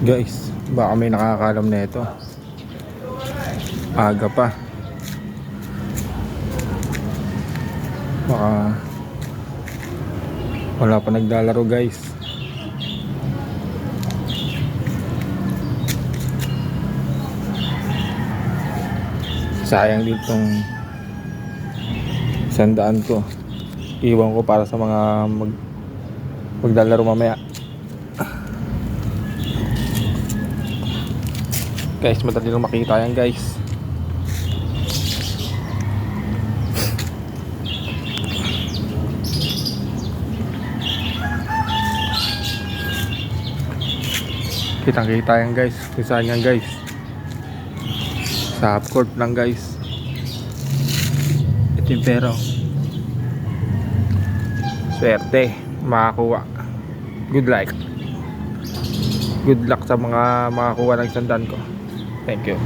Guys, baka may nakakalam na ito. Aga pa. Baka wala pa naglalaro guys. Sayang din tong 100 ko. Iwan ko para sa mga maglalaro mamaya. Guys, madali lang makita yan guys. Kitang kita yan guys. Saan yan guys? Sa half court lang guys. Ito yung pero swerte makakuha. Good luck sa mga makakuha ng 100 ko. Thank you.